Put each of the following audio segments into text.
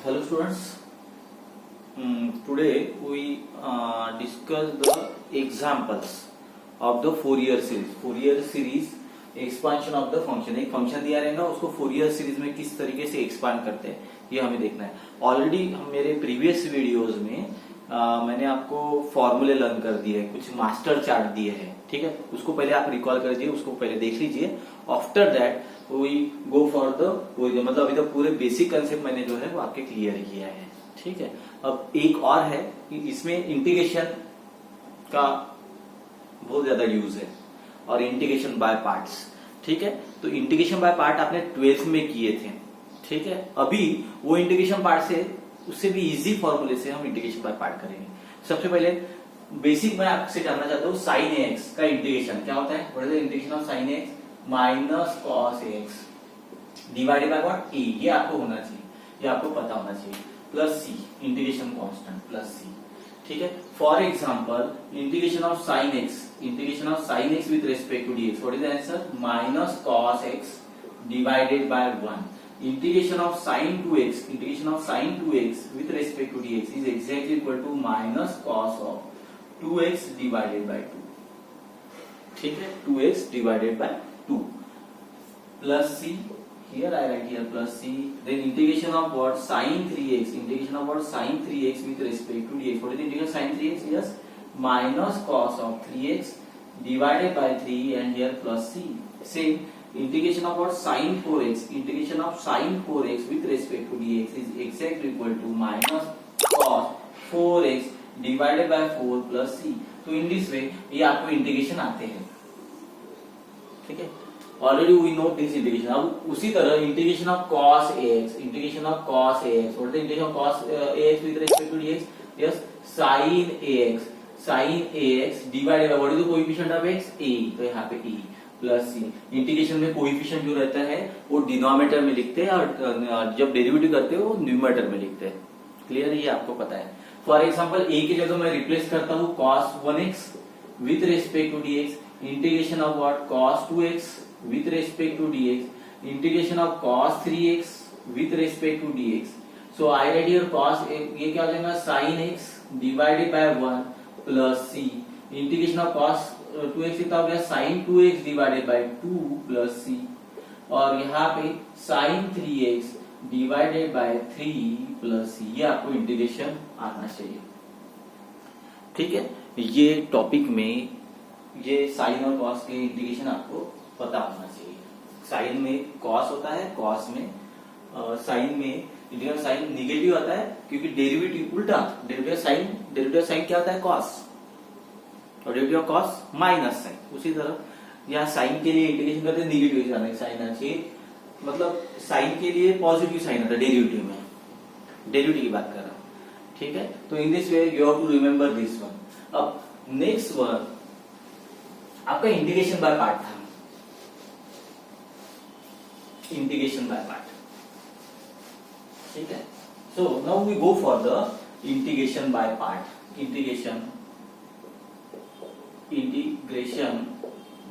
Hello students, today we discuss the examples of the Fourier series. Fourier series expansion of the function. एक function दिया रहेगा उसको Fourier series में किस तरीके से एक्सपांड करते हैं ये हमें देखना है. ऑलरेडी मेरे प्रीवियस वीडियोस में मैंने आपको फॉर्मूले लर्न कर दिए हैं, कुछ मास्टर चार्ट दिए हैं, ठीक है. उसको पहले आप रिकॉल कर लीजिए, उसको पहले देख लीजिए. After that we go for the मतलब अभी तक पूरे बेसिक कंसेप्ट मैंने जो है वो आपके क्लियर किया है, ठीक है. अब एक और है कि इसमें इंटीग्रेशन का बहुत ज्यादा यूज है और इंटीग्रेशन बाय पार्ट्स, ठीक है. तो इंटीग्रेशन बाय पार्ट आपने 12th में किए थे, ठीक है. अभी वो इंटीग्रेशन पार्ट से उससे भी इजी फॉर्मूले से हम इंटीग्रेशन बाय पार्ट करेंगे. सबसे पहले बेसिक मैं आपसे जानना चाहता हूँ साइन एक्स का इंटीग्रेशन क्या होता है. What is the integration of sine x minus cos x divided by what a. ये आपको होना चाहिए, ये आपको पता होना चाहिए. Plus c integration constant plus c, ठीक है. For example integration of sine x with respect to dx. What is the answer minus cos x divided by 1. Integration of sin 2x with respect to dx is exactly equal to minus cos of 2x divided by 2. ठीक है, 2x divided by 2 plus c. Here I write here plus c. Then integration of what sin 3x. Integration of what sin 3x with respect to dx. What is the integration of sin 3x? Yes, minus cos of 3x divided by 3 and here plus c. Same. Integration of what sin 4x with respect to dx is exactly equal to minus cos 4x divided by 4 plus c. तो in this वे ये आपको integration आते हैं, ठीक है. Already we know this integration. अब उसी तरह integration of cos ax what is the integration of cos ax with respect to dx. Yes, sin ax divided by what is the coefficient of x a. तो यहाँ पे e plus c. Integration में coefficient जो रहता है वो denominator में लिखते हैं और जब डेरिवेटिव करते हैं वो न्यूमरेटर में लिखते हैं. क्लियर है, ये आपको पता है. फॉर एग्जांपल a की जगह मैं रिप्लेस करता हूँ cos 1x with respect to dx. Integration of what cos 2x with respect to dx. Integration of cos 3x with respect to dx. So I write here cos, ये क्या हो जाएगा sin x divided by 1 plus c. Integration of cos 2x कितना हो गया sin 2x divided by 2 plus c. और यहाँ पे sin 3x divided by 3 plus c. ये आपको इंटीग्रेशन आना चाहिए, ठीक है. ये टॉपिक में ये साइन और कॉस के इंटीग्रेशन आपको पता होना चाहिए. साइन में कॉस होता है, कॉस में साइन में इंटीग्रेशन साइन निगेटिव आता है क्योंकि डेरिवेटिव उल्टा. डेरिवेटिव साइन क्या होता है कॉस और derivative of cos minus sine. उसी तरह यहाँ साइन के लिए इंटीग्रेशन करते हैं निगेटिव साइन आना चाहिए, मतलब साइन के लिए पॉजिटिव साइन आता है डेरिवेटिव में. डेरिवेटिव की बात कर रहा हूं, ठीक है. तो in this way you have to remember this one. अब नेक्स्ट वन आपका इंटीग्रेशन बाय पार्ट था. इंटीग्रेशन बाय पार्ट, ठीक है. So now we go for the integration by part. Integration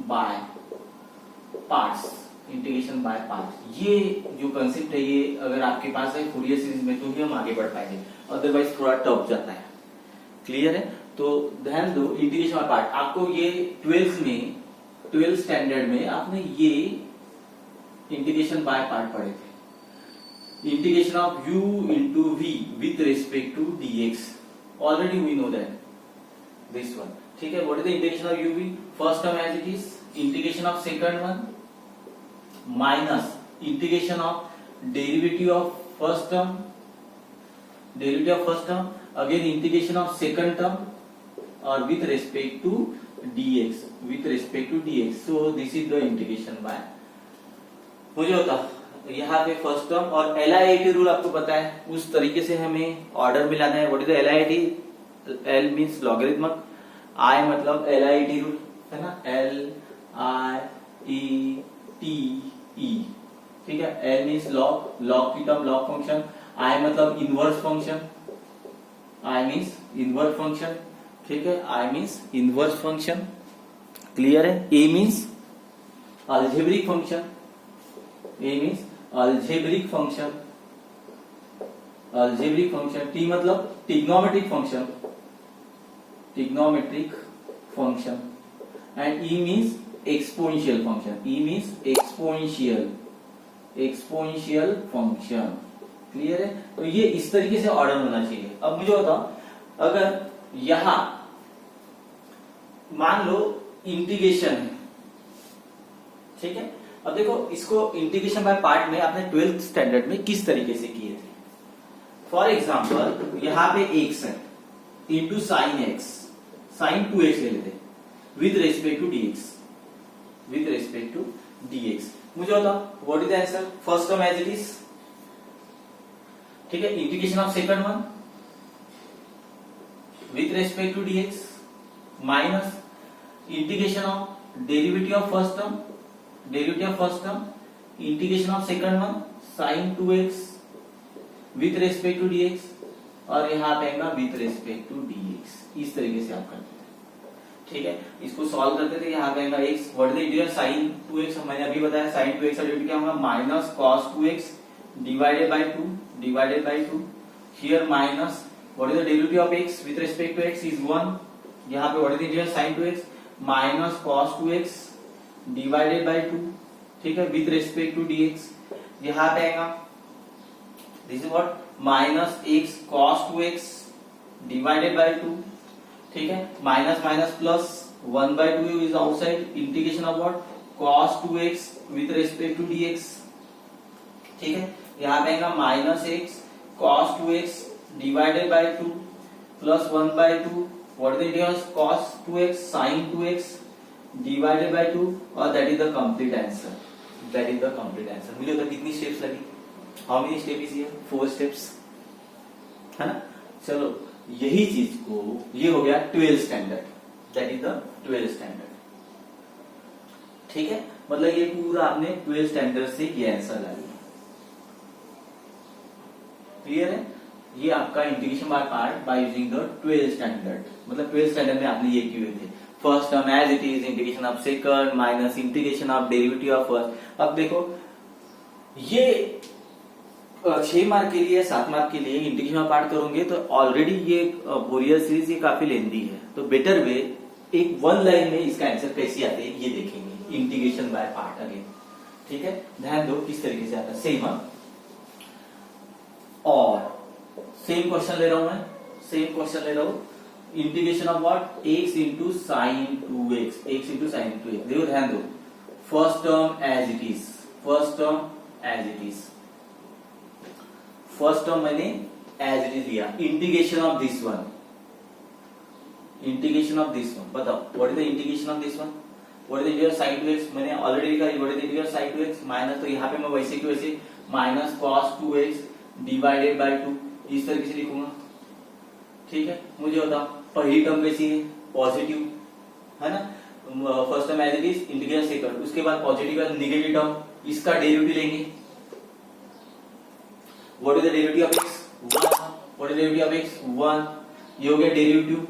by parts. Integration by part ये जो concept है ये अगर आपके पास है फूरियर सीरीज में तो ही हम आगे बढ़ पाएंगे, अदरवाइज थोड़ा टफ जाता है. क्लियर है. तो ध्यान दो इंटीग्रेशन बाय पार्ट. आपको ये 12th स्टैंडर्ड में आपने ये इंटीग्रेशन बाय पार्ट पढ़े थे. Integration of u into v with respect to dx. Already we know that this one, ठीक है. What is the integration of uv? First term as it is. Integration of second one minus integration of derivative of first term again integration of second term और with respect to dx. So this is the integration by. मुझे होता यहाँ पे first term और LIT rule आपको पता है, उस तरीके से हमें ऑर्डर मिलाना है. What is the LIT? L means logarithmic, I मतलब LIT रूल है ना, LIETE, ठीक है. L मीन्स लॉग की टर्म लॉग फंक्शन. I मतलब inverse function, I means inverse function, ठीक है. I means inverse function. Clear है. A means algebraic function. A means algebraic function. Algebraic function, T मतलब trigonometric function, trigonometric function, and E means exponential function, E means exponential function. Clear है? तो ये इस तरीके से ऑर्डर होना चाहिए। अब मुझे बताओ, अगर यहां मान लो इंटीग्रेशन है, ठीक है, अब देखो इसको इंटीग्रेशन बाय पार्ट में आपने 12th स्टैंडर्ड में किस तरीके से किए थे। फॉर एग्जाम्पल यहां पे x है into sine x, sign 2x ले लेते with respect to dx, with respect to dx। मुझे बताओ what is the answer? First term as it is, ठीक है, integration of second one with respect to dx minus integration of derivative of first term, derivative of first term, integration of second one sine 2x with respect to dx, और यहां पे आएगा with respect to dx। इस तरीके से आप करते थे, ठीक है। इसको सॉल्व करते थे, यहाँ पे आएगा x, what is the integral sine 2x, मैंने अभी बताया साइन 2x का डेरिवेटिव क्या होगा? Minus cos 2x divided by 2, divided by 2, here minus what is the derivative of x with respect to x is 1, यहाँ पे what is the integral sine 2x minus cos 2x divided by 2, ठीक है, with respect to dx। यहाँ पे आएगा this is what minus x cos 2x divided by 2, ठीक है, minus minus plus 1/2 is outside, integration of what cos 2x with respect to dx, ठीक है, यहाँ पे आएगा minus x cos 2x divided by 2 plus 1/2, what is the integral cos 2x sin 2x divided by 2, और that is the complete answer, that is the complete answer. मुझे तो कितनी steps लगी? How many step is here? 4 steps, है ना। चलो यही चीज को, ये हो गया 12 standard, that is the 12 standard, ठीक है, मतलब ये पूरा आपने 12 स्टैंडर्ड से ये आंसर ला लिया। क्लियर है? ये आपका integration by part by using the 12 standard, मतलब 12 स्टैंडर्ड में आपने ये किए थे। First term as it is, integration of second minus integration of derivative of first. अब देखो ये 6 मार्क के लिए 7 मार्क के लिए इंटीग्रेशन बाय पार्ट करोगे तो ऑलरेडी ये फोरियर सीरीज ये काफी लेंदी है, तो बेटर वे एक 1 लाइन में इसका आंसर कैसे आते हैं ये देखेंगे, इंटीग्रेशन बाय पार्ट अगेन, ठीक है। ध्यान दो किस तरीके से आता है, सेम और सेम क्वेश्चन ले रहा हूं मैं, सेम क्वेश्चन ले रहा हूं, integration of what x into sine 2x, x into sine 2x। देखो ध्यान दो, first term as it is, first term as it is, first term मैंने एज इट इज लिया, integration of this one, integration of this one, बताओ what is the integration of this one, what is the integral sine 2x, मैंने already लिखा है what is the integral sine 2x minus, तो यहाँ पे मैं वैसे की वैसे minus cos 2x divided by 2 इस तरीके से लिखूंगा, ठीक है। मुझे बताओ पहली टर्म कैसी है? पॉजिटिव, है ना, first term as it is, integral second, उसके बाद पॉजिटिव का नेगेटिव टर्म, इसका डेरिवेटिव लेंगे, what is the derivative of x 1, what is the derivative of x 1, ये हो गया derivative,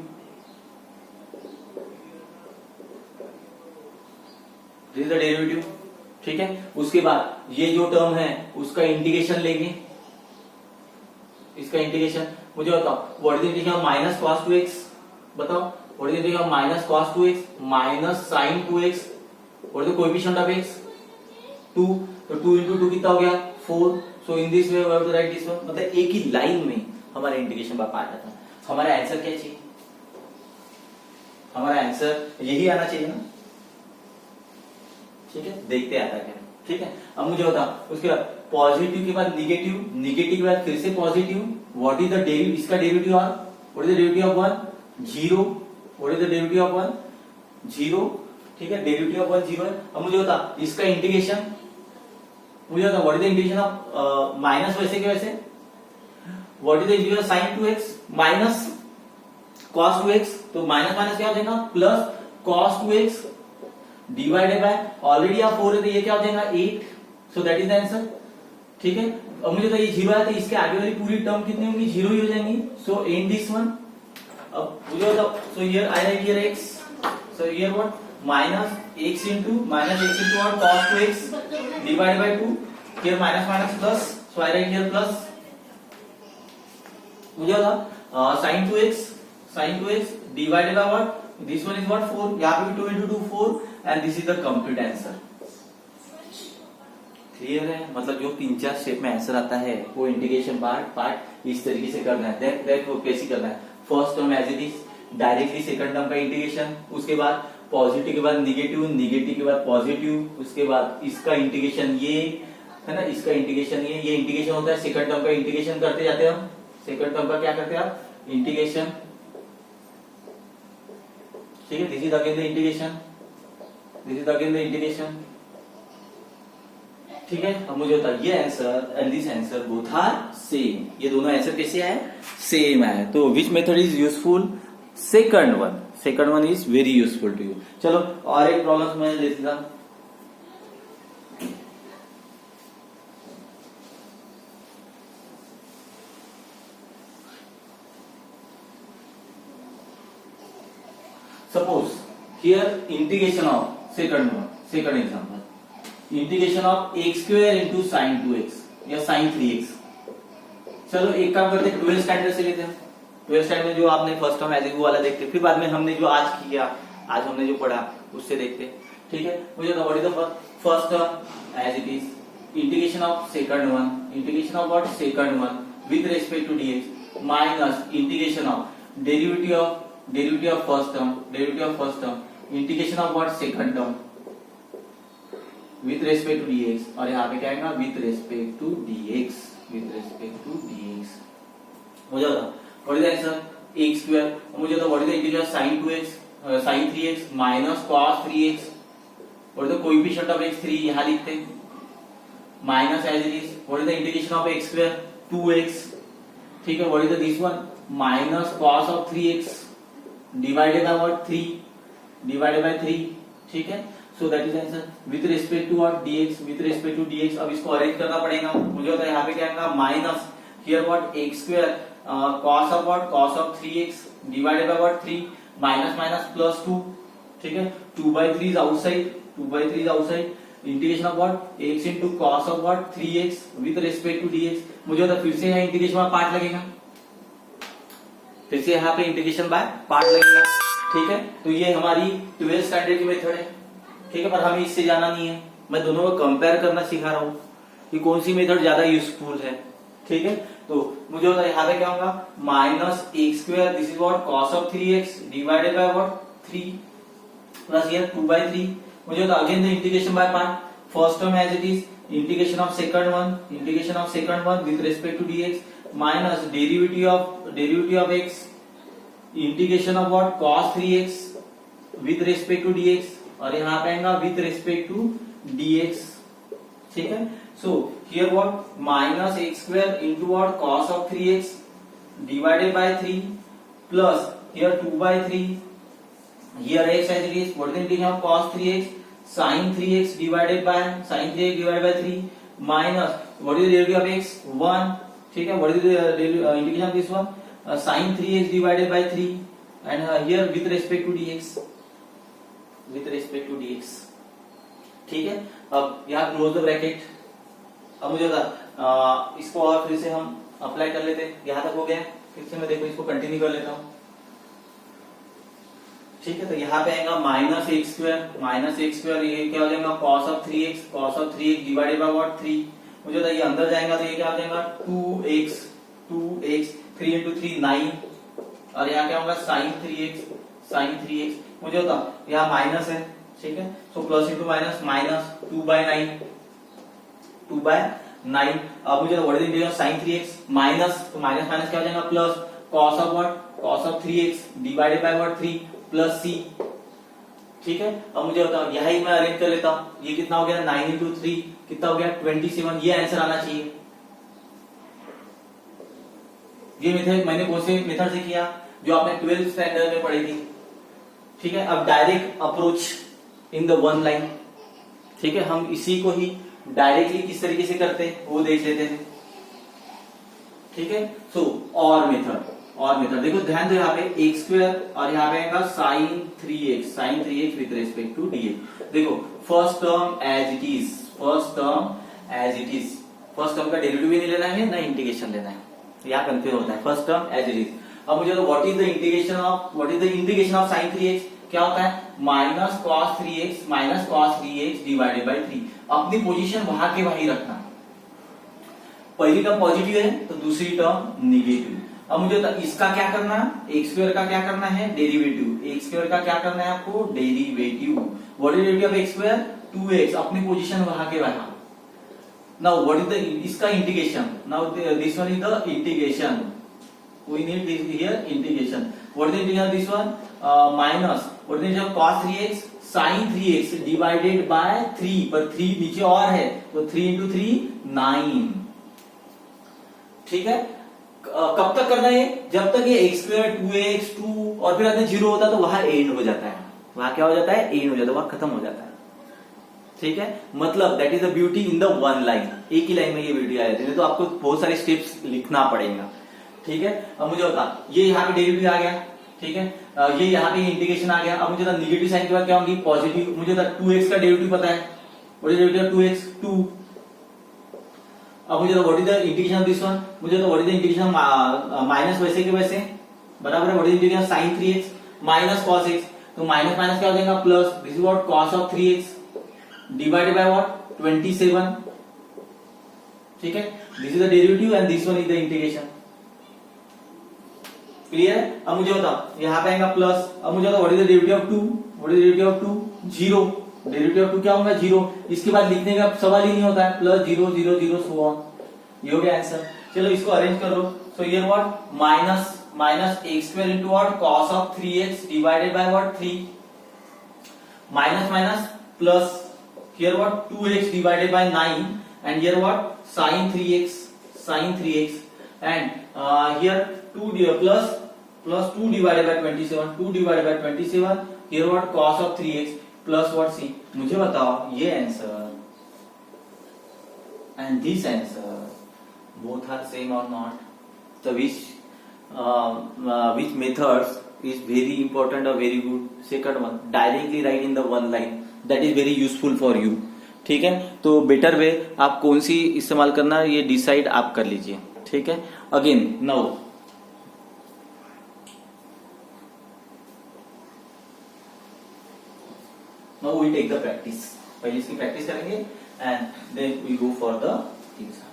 this is the derivative, ठीक है। उसके बाद ये जो टर्म है उसका इंटीग्रेशन लेंगे, इसका इंटीग्रेशन, मुझे बताओ what is the integration of minus cos 2x, बताओ what is the integration of minus cos 2x minus sin 2x, what is the coefficient of x 2, तो 2 into 2 कितना हो गया 4, so in this way we have to write this one, मतलब एक ही line में हमारा integration by part आता है। हमारा आंसर क्या चाहिए? हमारा आंसर यही आना चाहिए ना, ठीक है, देखते आता क्या, ठीक है। अब मुझे बताओ उसके बाद पॉजिटिव के बाद निगेटिव, निगेटिव के बाद फिर से positive, what is the derivative, इसका डेरिवेटिव और what is the derivative of 1 0, what is the derivative of 1 0, ठीक है, डेरिवेटिव ऑफ 1 0 है। अब मुझे बता इसका इंटीग्रेशन, मुझे बता what is the integration of minus वैसे के वैसे, what is the integral sin 2x minus cos 2x, तो माइनस माइनस क्या हो जाएगा plus cos 2x divided bye, already आप 4 है तो ये क्या हो जाएगा 8, सो दैट इज द आंसर, ठीक है। अब मुझे तो ये 0 है तो इसके आगे वाली पूरी टर्म कितनी होंगी 0 ही हो जाएंगी, सो एंड दिस वन। अब मुझे बताओ, so here I write here x, so here what minus x into what cos 2x divided by 2, here minus minus plus, so I write here plus, मुझे बता sin 2x divided by what, this one is what 4, यहाँ पे भी 2 into 2 4 and this is the complete answer. Clear है? मतलब जो 3-4 step में answer आता है वो इंटीग्रेशन पार्ट इस तरीके से करना है। देख वो कैसे करना है। First term as it is directly second term का इंटीग्रेशन, उसके बाद पॉजिटिव के बाद निगेटिव, निगेटिव के बाद पॉजिटिव, उसके बाद इसका इंटीग्रेशन ये है ना, इसका इंटीग्रेशन ये इंटीग्रेशन होता है। सेकंड टर्म का इंटीग्रेशन करते जाते हैं हम। सेकंड टर्म का क्या करते हैं आप? इंटीग्रेशन। ठीक है, this is again the integration, this is again the integration. ठीक है, अब मुझे बता ये answer and this answer both are same. ये दोनों आंसर कैसे आए? सेम आए। तो which method is useful? Second one is very useful to you. चलो और एक प्रॉब्लम मैं लेता था। Suppose here integration of second example, integration of x square into sine 2x या साइन 3x। चलो एक काम करते हैं, 12 स्टैंडर्ड से लेते हैं। 12 स्टैंडर्ड में जो आपने फर्स्ट टर्म एज वाला देखते, फिर बाद में हमने जो आज किया, आज हमने जो पढ़ा उससे देखते। ठीक है, मुझे what is the first term as it is integration of second one, integration of what second one with respect to dx minus integration of derivative of first term integration of what second term with respect to dx, और यहाँ पे क्या आएगा? With respect to dx। मुझे बता what is the answer? x square. मुझे बता what is the integral sin 2x sin 3x minus cos 3x, what is the coefficient of x 3 यहाँ लिखते हैं minus as it is what is the integration of x square 2x। ठीक है, what is the this one minus cos of 3x divided by what 3 divided by 3। ठीक है, so that is answer with respect to what dx, with respect to dx। अब इसको arrange करना पड़ेगा। मुझे होता है यहाँ पे क्या आएगा? Minus here what x square cos of what cos of 3x divided by what 3 minus minus plus 2। ठीक है, 2/3 is outside integration of what x into cos of what 3x with respect to dx। मुझे होता फिर से यहाँ integration by part लगेगा, फिर से यहाँ पे इंटीग्रेशन बाय पार्ट लगेगा। ठीक है, तो ये हमारी 12th स्टैंडर्ड की मेथड है। ठीक है, पर हमें इससे जाना नहीं है, मैं दोनों को कंपेयर करना सिखा रहा हूं कि कौन सी मेथड ज्यादा यूजफुल है। ठीक है, तो मुझे होता है यहाँ पे क्या होगा? Minus x square this is what cos of 3x divided by what 3 plus here 2/3। मुझे होता again the integration by part, first term as it is integration of second one with respect to dx minus derivative of x integration of what cos 3x with respect to dx, और यहाँ पे आएगा with respect to dx। ठीक है, so here what minus x square into what cos of 3x divided by 3 plus here 2/3 here x as it is what is integration of cos 3x sin 3x divided by 3 minus what is derivative of x 1। ठीक है, what is integration of this one sin 3x divided by 3 and here with respect to dx। ठीक है, अब यहाँ close the bracket. अब मुझे बता इसको और फिर से हम अप्लाई कर लेते हैं। यहाँ तक हो गया, फिर से मैं देखो इसको कंटिन्यू कर लेता हूँ। ठीक है, तो यहाँ पे आएगा माइनस x स्क्वायर ये क्या हो जाएगा? cos of 3x divided by what 3। मुझे बता ये अंदर जाएगा तो ये क्या हो जाएगा? 2x 3 into 3 9, और यहाँ क्या होगा? sin 3x। मुझे बता यहाँ माइनस है। ठीक है, so plus into minus minus 2/9। अब मुझे what is integral sin 3x minus, तो माइनस माइनस क्या हो जाएगा? Plus cos of what cos of 3x divided by what 3 plus c। ठीक है, अब मुझे बताओ यही मैं अरेंज कर लेता हूं। ये कितना हो गया? 9 into 3 कितना हो गया? 27। ये आंसर आना चाहिए। ये मेथड मैंने कौन से मेथड से किया? जो आपने 12th स्टैंडर्ड में पढ़ी थी। ठीक है, अब direct approach in the one line. ठीक है, हम इसी को ही डायरेक्टली किस तरीके से करते हैं वो देख लेते हैं। ठीक है, सो और मेथड देखो, ध्यान दो यहाँ पे x स्क्वायर और यहाँ पे आएगा sin 3x with respect to dx। देखो first term as it is, first term का डेरिवेटिव भी नहीं लेना है ना इंटीग्रेशन लेना है। यहाँ कंफ्यूज होता है। First term as it is. अब मुझे what is the integration of sine 3x, क्या होता है minus cos 3x divided by 3। अपनी पोजीशन वहां के वहीं रखना। पहली टर्म पॉजिटिव है तो दूसरी टर्म निगेटिव। अब मुझे इसका क्या करना है, एक्स स्क्वायर का क्या करना है डेरिवेटिव। एक्स स्क्वायर का क्या करना है आपको derivative. What is derivative of x square 2x, अपनी पोजीशन वहां के वहां। नाउ व्हाट इज द इसका integration, now this one is the integration, we need this here integration. What is the integration of this one minus what is the cos 3x sin 3x divided by 3, पर 3 नीचे और है तो 3 into 3 9। ठीक है, कब तक करना है, जब तक ये x स्क्वायर 2x 2 और फिर अंदर 0 होता है तो वहां एंड हो जाता है। वहां क्या हो जाता है एंड हो जाता है, वहां खत्म हो जाता है। ठीक है, मतलब that is the beauty in the one line. एक ही लाइन में ये ब्यूटी आ जाती है, तो आपको बहुत सारे स्टेप्स लिखना पड़ेगा। ठीक है, अब मुझे बता ये यहाँ पे डेरिवेटिव आ गया। ठीक है, ये यहाँ पे इंटीग्रेशन आ गया। अब मुझे निगेटिव साइन के बाद क्या होगी पॉजिटिव। मुझे 2x का डेरिवेटिव पता है, what is derivative of 2x 2। अब मुझे what is the integration of this one, मुझे what is the integration minus वैसे के वैसे बराबर है what is integration sin 3x minus cos x, तो माइनस माइनस क्या हो जाएगा plus, this is what cos of 3x divided by what 27। ठीक है, this is the derivative and this one is the integration. Clear है। अब मुझे बताओ यहाँ पे आएगा प्लस। अब मुझे बताओ what is the derivative of 2, what is derivative of 2 0, derivative of 2 क्या होगा 0। इसके बाद लिखने का सवाल ही नहीं होता है, प्लस 0 0 0 सो ऑन। ये हो गया आंसर। चलो इसको अरेंज कर लो। So here what minus x square into what cos of 3x divided by what 3 minus minus plus here what 2x divided by 9 and here what sin 3x and here 2 plus 2 divided by 27, 2 divided by 27, here what cos of 3x plus what c। मुझे बताओ ये answer and this answer both are same or not, so which methods is very important or very good। second one directly write in the one line, that is very useful for you। ठीक है, तो better way आप कौन सी इस्तेमाल करना ये decide आप कर लीजिए। ठीक है, again now Now we take the practice। पहले इसकी प्रैक्टिस करेंगे and then we go for the exam।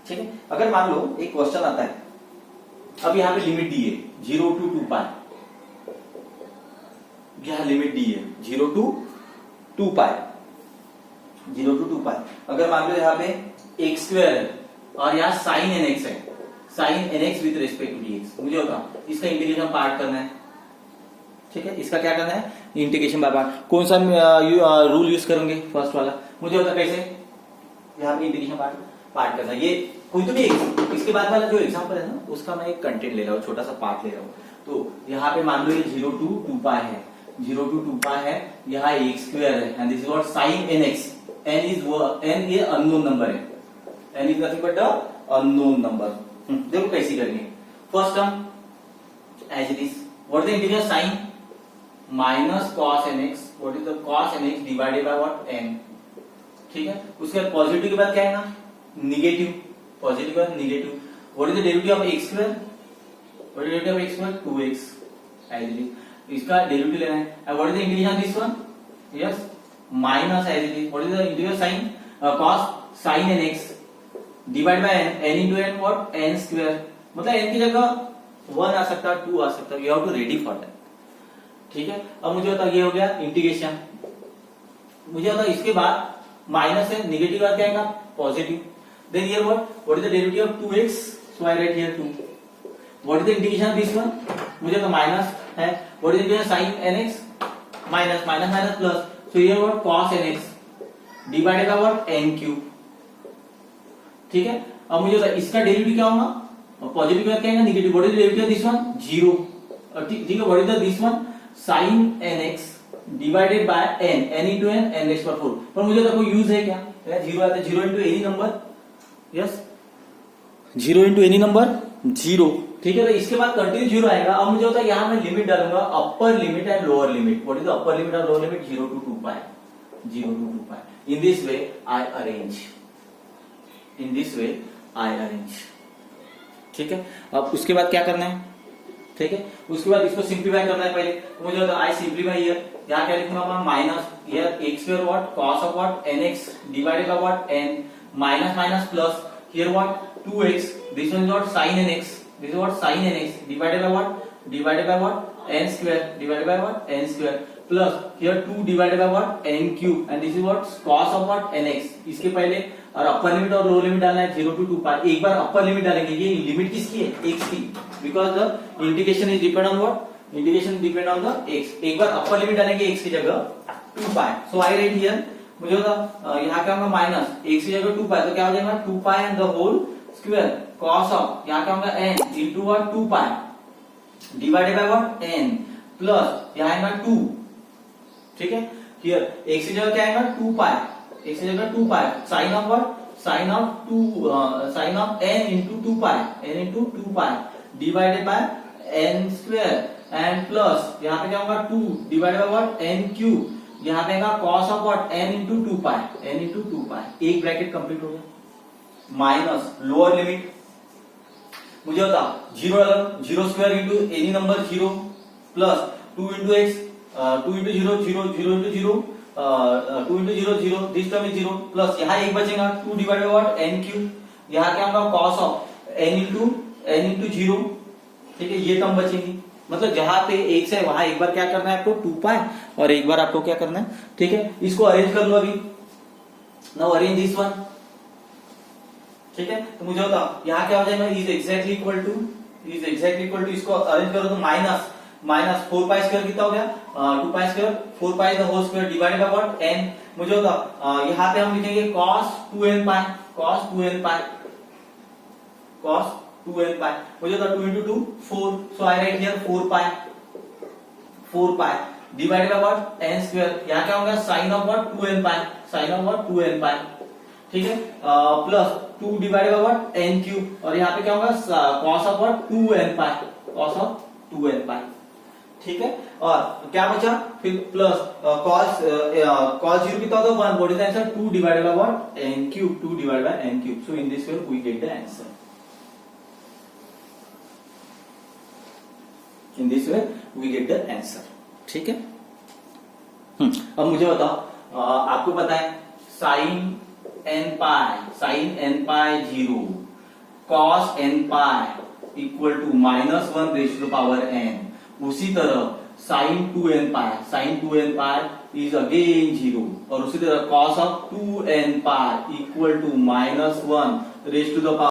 ठीक है, अगर मान लो एक क्वेश्चन आता है, अब यहाँ पे लिमिट दी है 0 to 2 पाई, यहाँ लिमिट दी है 0 to 2 पाई, 0 to 2 पाई। अगर मान लो यहाँ पे x स्क्वायर है और यहाँ साइन nx है, sine nx with respect to dx। मुझे बताओ इसका इंटीग्रेशन पार्ट करना है। ठीक है, इसका क्या करना है इंटीग्रेशन बाय पार्ट। कौन सा रूल यूज करेंगे फर्स्ट वाला, मुझे बताओ कैसे। यहाँ पे इंटीग्रेशन पार्ट करना है, ये कोई तो भी इसके बाद वाला जो एग्जांपल है ना उसका मैं एक कंटेंट ले रहा हूँ, छोटा सा पार्ट ले रहा हूँ। तो यहाँ पे मान लो ये 0 to 2 पाई है, 0 to 2 पाई है, यहाँ x स्क्वायर है and this is what sine nx। n ये अननोन नंबर है, n is nothing but the unknown number. देखो कैसी करेंगे। First term as it is, what is the integral sine minus cos nx, what is the cos nx divided by what n। ठीक है, उसके बाद positive के बाद क्या आएगा निगेटिव, पॉजिटिव के बाद negative. What is the derivative of x square, what is the derivative of x square 2x as it is, इसका डेरिवेटिव लेना है। And what is the integration this one, yes minus as it is, what is the integral sine cos sin nx divide by n into n what n square, मतलब n की जगह 1 आ सकता है 2 आ सकता है, you have to ready for that. ठीक है, अब मुझे बताओ ये हो गया इंटीग्रेशन। मुझे बताओ इसके बाद माइनस है, नेगेटिव क्या आएगा positive. Then here what is the derivative of 2x, so I write here 2। What is the integration of this one, मुझे तो माइनस है, what is the integration sine nx minus minus minus plus, so here what cos nx divided by what n cube. ठीक है, अब मुझे इसका derivative क्या होगा पॉजिटिव क्या आएगा negative, what is the derivative of this one 0। ठीक है, what is the this one sin nx divided by n into n raised to 4। पर मुझे तो कोई यूज है क्या, 0 आता है, 0 into any number, yes 0 into any number 0। ठीक है, तो इसके बाद कंटिन्यू 0 आएगा। अब मुझे होता है यहाँ मैं लिमिट डालूंगा upper limit and lower limit. What is the upper limit और lower limit 0 to 2 pi. 0 to 2 pi. In this way I arrange. In this way I arrange. ठीक है, अब उसके बाद क्या करना है? ठीक है, उसके बाद इसको सिंप्लीफाई करना है पहले। तो मुझे होता आई सिंप्लीफाई हियर, यहाँ क्या लिखूंगा मैं? Minus here x square what cos of what an x divided by what an minus minus plus here what 2x, this one is what sin nx, this is what sin nx divided by what n square divided by what n square plus here 2 divided by what n cube and this is what cos of what nx। इसके पहले और अपर limit और lower limit डालना है 0 to 2 pi। एक बार upper limit डालेंगे, ये limit किसकी है? x की, because the integration is depend on what? Integration depend on the x। एक बार अपर लिमिट डालेंगे x की जगह 2 pi, so I write here, मुझे होगा यहाँ क्या होगा माइनस x की जगह 2 pi, तो क्या हो जाएगा 2 pi and the whole square cos of यहाँ क्या होगा n into what 2 pi divided by what n plus यहाँ आएगा 2। ठीक है, हियर x की जगह क्या आएगा 2 pi, x की जगह 2 pi sine of what? Sine of 2 sine of n into 2 pi, n into 2 pi divided by n square and plus यहाँ पे क्या होगा 2 divided by what n cube, यहाँ पे आएगा cos of what n into 2 pi, n into 2 pi। एक bracket complete हो गया, माइनस लोअर लिमिट मुझे होता 0 square into any number 0 plus 2 into x 2 into 0 0 0 into 0 2 into 0 0 this term is 0 plus यहाँ एक बचेगा 2 divided by what n cube, यहाँ क्या होगा cos ऑफ n इंटू 0। ठीक है, ये टर्म बचेगी, मतलब जहां पे x है वहां एक बार क्या करना है आपको 2 pi और एक बार आपको क्या करना है? ठीक है, इसको अरेंज कर लो अभी। Now arrange this one. ठीक है, तो मुझे होता यहाँ क्या हो जाएगा इज एग्जैक्टली इक्वल टू इसको अरेंज करो तो माइनस 4 pi स्क्वायर कितना हो गया 2 pi square 4 pi the whole square divided by what n। मुझे होता यहाँ पे हम लिखेंगे cos 2n pi मुझे होता 2 into 2 4, so I write here 4 pi divided by what n square, यहाँ क्या होगा sign of what 2n pi। ठीक है, plus 2 divided by what n cube और यहाँ पे क्या होगा cos of what 2n pi। ठीक है, और क्या बचा फिर प्लस cos 0 कितना होता है 1, what is the answer 2 divided by what n cube, so in this way we get the answer. In this way we get the answer. ठीक है, अब मुझे बताओ आपको पता है sin n pi 0 cos n pi equal to -1 raise to the power n। उसी तरह sin 2n pi is again 0 और उसी तरह cos of 2n pi equal to -1 raise to the power